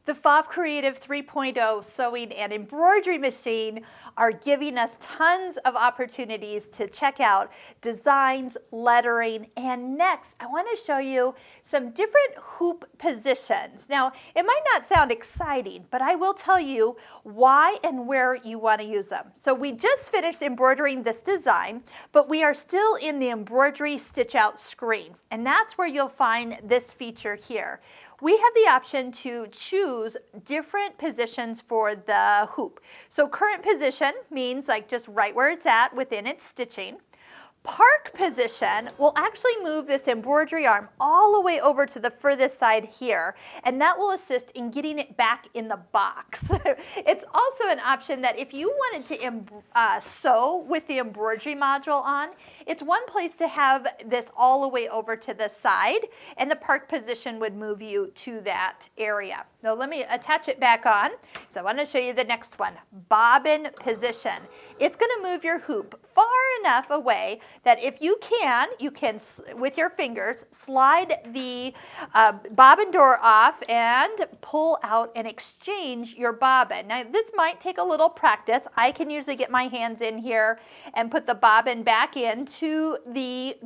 The Pfaff Creative 3.0 sewing and embroidery machine are giving us tons of opportunities to check out designs, lettering, and next I want to show you some different hoop positions. Now, it might not sound exciting, but I will tell you why and where you want to use them. So we just finished embroidering this design, but we are still in the embroidery stitch out screen, and that's where you'll find this feature here. We have the option to choose different positions for the hoop. So current position means like just right where it's at within its stitching. Park position will actually move this embroidery arm all the way over to the furthest side here, and that will assist in getting it back in the box. It's also an option that if you wanted to sew with the embroidery module on, it's one place to have this all the way over to the side, and the park position would move you to that area. Now let me attach it back on. So I want to show you the next one, bobbin position. It's going to move your hoop far enough away that if you can, with your fingers, slide the bobbin door off and pull out and exchange your bobbin. Now this might take a little practice. I can usually get my hands in here and put the bobbin back into the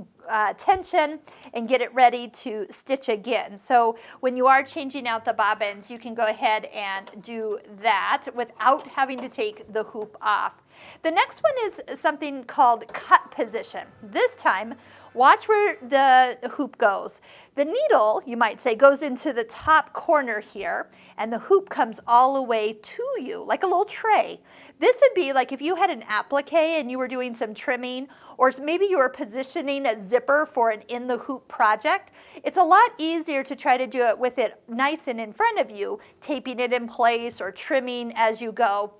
tension and get it ready to stitch again. So when you are changing out the bobbins, you can go ahead and do that without having to take the hoop off. The next one is something called cut position. This time, watch where the hoop goes. The needle, you might say, goes into the top corner here, and the hoop comes all the way to you, like a little tray. This would be like if you had an applique and you were doing some trimming, or maybe you were positioning a zipper for an in-the-hoop project. It's a lot easier to try to do it with it nice and in front of you, taping it in place or trimming as you go.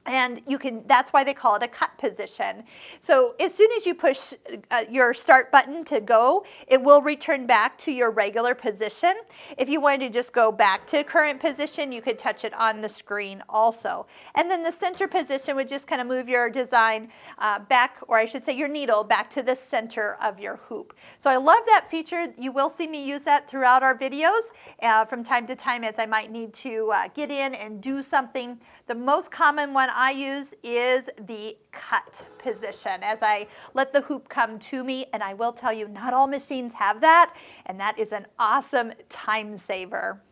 And that's why they call it a cut position. So as soon as you push your start button to go, it will return back to your regular position. If you wanted to just go back to current position, you could touch it on the screen also. And then the center position would just kind of move your design back, or I should say your needle, back to the center of your hoop. So I love that feature. You will see me use that throughout our videos from time to time as I might need to get in and do something. The most common one I use is the cut position as I let the hoop come to me, and I will tell you not all machines have that, and that is an awesome time saver.